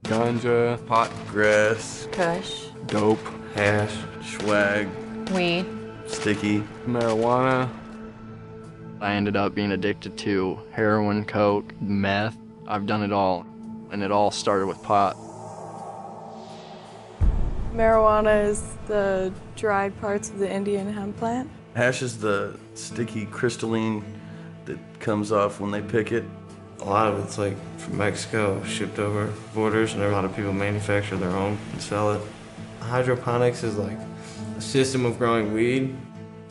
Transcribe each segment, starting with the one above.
Ganja, pot, grass, Kush, dope, hash, swag, weed, sticky. marijuana. I ended up being addicted to heroin, coke, meth. I've done it all, and it all started with pot. Marijuana is the dried parts of the Indian hemp plant. Hash is the sticky crystalline that comes off when they pick it. A lot of it's like from Mexico, shipped over borders, and a lot of people manufacture their own and sell it. Hydroponics is like a system of growing weed.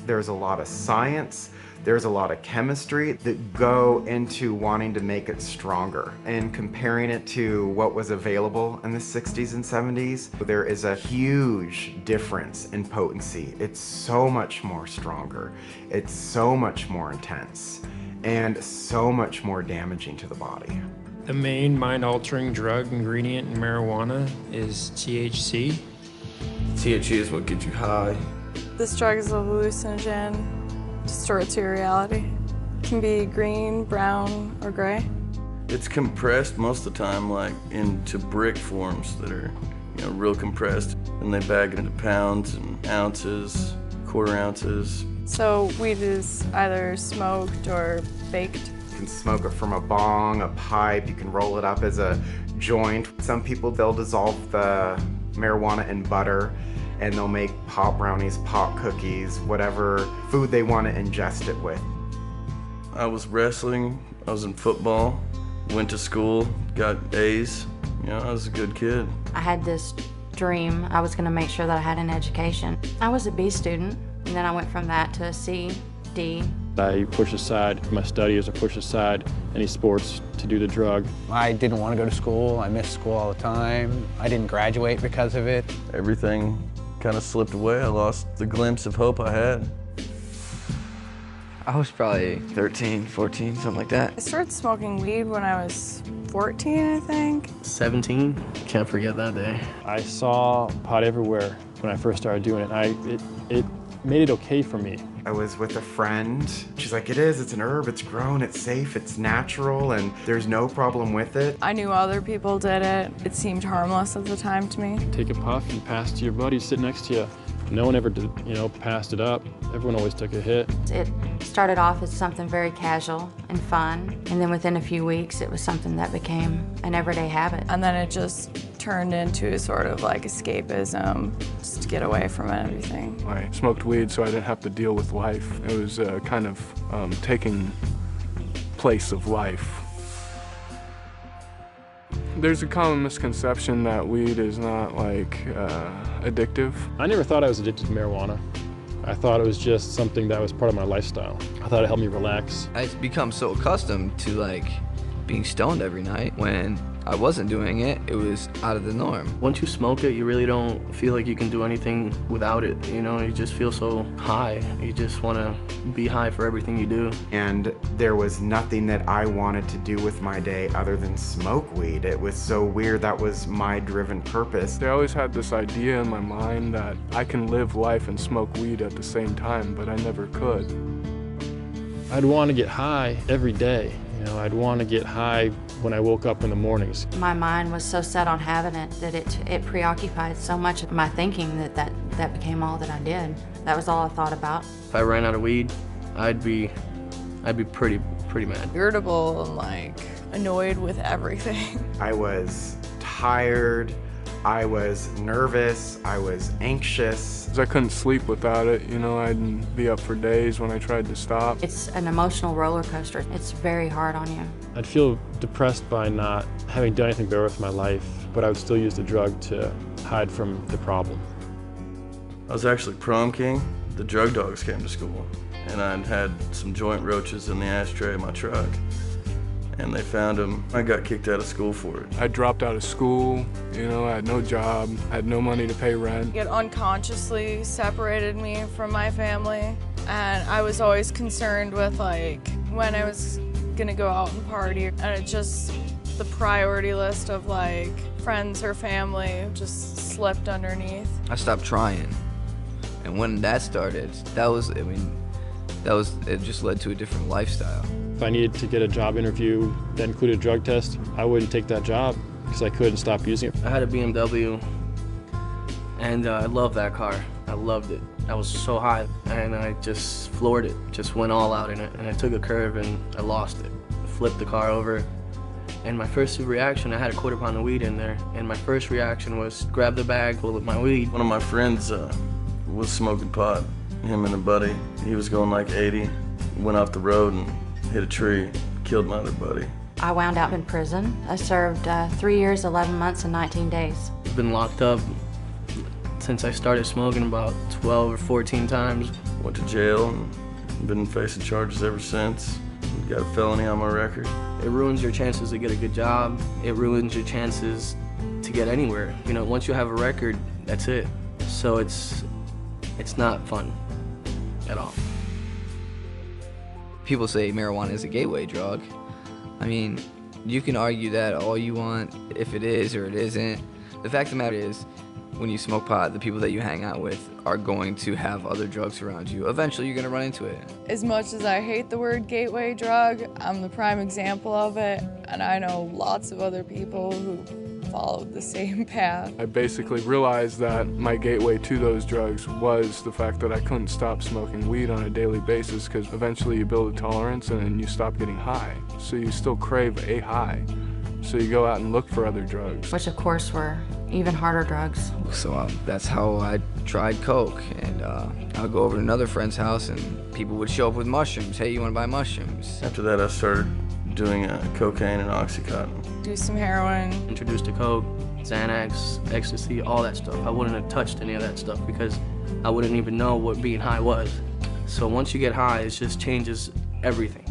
There's a lot of science, there's a lot of chemistry that go into wanting to make it stronger. And comparing it to what was available in the 60s and 70s, there is a huge difference in potency. It's so much more stronger, it's so much more intense, and so much more damaging to the body. The main mind-altering drug ingredient in marijuana is THC. THC is what gets you high. This drug is a hallucinogen, distorts your reality. It can be green, brown, or gray. It's compressed most of the time, like into brick forms that are, real compressed. And they bag it into pounds and ounces, quarter ounces. So weed is either smoked or baked. You can smoke it from a bong, a pipe, you can roll it up as a joint. Some people, they'll dissolve the marijuana in butter and they'll make pot brownies, pot cookies, whatever food they want to ingest it with. I was wrestling, I was in football, went to school, got A's. I was a good kid. I had this dream. I was going to make sure that I had an education. I was a B student, and then I went from that to a C, D. I pushed aside my studies, I pushed aside any sports to do the drug. I didn't want to go to school. I missed school all the time. I didn't graduate because of it. Everything kind of slipped away. I lost the glimpse of hope I had. I was probably 13, 14, something like that. I started smoking weed when I was 14, I think. 17, can't forget that day. I saw pot everywhere when I first started doing it. It made it okay for me. I was with a friend. She's like, it's an herb, it's grown, it's safe, it's natural, and there's no problem with it. I knew other people did it. It seemed harmless at the time to me. Take a puff and pass to your buddy sitting next to you. No one ever did, passed it up. Everyone always took a hit. It started off as something very casual and fun, and then within a few weeks it was something that became an everyday habit. And then it just turned into sort of like escapism, just to get away from everything. I smoked weed so I didn't have to deal with life. It was kind of taking place of life. There's a common misconception that weed is not addictive. I never thought I was addicted to marijuana. I thought it was just something that was part of my lifestyle. I thought it helped me relax. I'd become so accustomed to being stoned every night. When I wasn't doing it, it was out of the norm. Once you smoke it, you really don't feel like you can do anything without it. You just feel so high. You just want to be high for everything you do. And there was nothing that I wanted to do with my day other than smoke weed. It was so weird. That was my driven purpose. I always had this idea in my mind that I can live life and smoke weed at the same time, but I never could. I'd want to get high every day. I'd want to get high when I woke up in the mornings. My mind was so set on having it that it preoccupied so much of my thinking that became all that I did. That was all I thought about. If I ran out of weed, I'd be pretty mad. Irritable and annoyed with everything. I was tired, I was nervous, I was anxious. I couldn't sleep without it. I'd be up for days when I tried to stop. It's an emotional roller coaster. It's very hard on you. I'd feel depressed by not having done anything better with my life, but I would still use the drug to hide from the problem. I was actually prom king. The drug dogs came to school, and I'd had some joint roaches in the ashtray of my truck. And they found them. I got kicked out of school for it. I dropped out of school, I had no job, had no money to pay rent. It unconsciously separated me from my family, and I was always concerned with when I was gonna go out and party, and it just, the priority list of friends or family just slipped underneath. I stopped trying, and when that started, it just led to a different lifestyle. If I needed to get a job interview that included a drug test, I wouldn't take that job. because I couldn't stop using it. I had a BMW, and I loved that car. I loved it. I was so high, and I just floored it, just went all out in it, and I took a curve and I lost it. Flipped the car over, and my first reaction, I had a quarter pound of weed in there, and my first reaction was grab the bag full of my weed. One of my friends was smoking pot, him and a buddy. He was going like 80, went off the road and hit a tree, killed my other buddy. I wound up in prison. I served 3 years, 11 months, and 19 days. I've been locked up since I started smoking about 12 or 14 times. Went to jail and been facing charges ever since. Got a felony on my record. It ruins your chances to get a good job. It ruins your chances to get anywhere. You know, once you have a record, that's it. So it's not fun at all. People say marijuana is a gateway drug. I mean, you can argue that all you want, if it is or it isn't. The fact of the matter is, when you smoke pot, the people that you hang out with are going to have other drugs around you. Eventually, you're going to run into it. As much as I hate the word gateway drug, I'm the prime example of it, and I know lots of other people who followed the same path. I basically realized that my gateway to those drugs was the fact that I couldn't stop smoking weed on a daily basis, because eventually you build a tolerance and then you stop getting high. So you still crave a high. So you go out and look for other drugs. Which of course were even harder drugs. So that's how I tried coke, and I'll go over to another friend's house and people would show up with mushrooms. Hey, you want to buy mushrooms? After that, I started doing cocaine and Oxycontin. Do some heroin. Introduced to coke, Xanax, ecstasy, all that stuff. I wouldn't have touched any of that stuff because I wouldn't even know what being high was. So once you get high, it just changes everything.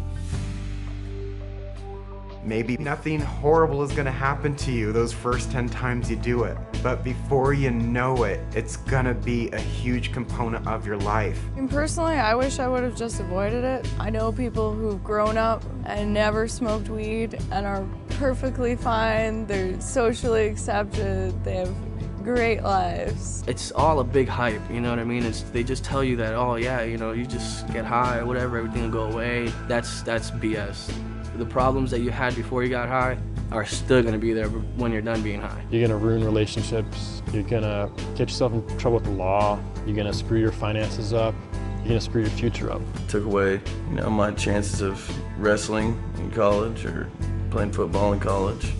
Maybe nothing horrible is gonna happen to you those first 10 times you do it, but before you know it, it's gonna be a huge component of your life. And personally, I wish I would have just avoided it. I know people who've grown up and never smoked weed and are perfectly fine, they're socially accepted, they have great lives. It's all a big hype, you know what I mean? They just tell you that, oh yeah, you know, you just get high or whatever, everything will go away. That's BS. The problems that you had before you got high are still gonna be there when you're done being high. You're gonna ruin relationships, you're gonna get yourself in trouble with the law, you're gonna screw your finances up, you're gonna screw your future up. Took away, you know, my chances of wrestling in college or playing football in college,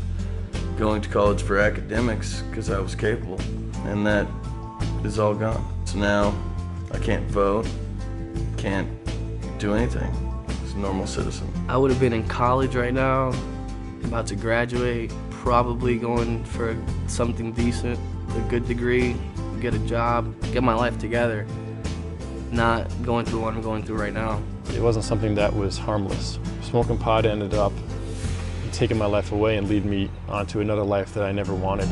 going to college for academics because I was capable, and that is all gone. So now I can't vote, can't do anything. Normal citizen. I would have been in college right now, about to graduate, probably going for something decent, a good degree, get a job, get my life together, not going through what I'm going through right now. It wasn't something that was harmless. Smoking pot ended up taking my life away and leading me onto another life that I never wanted.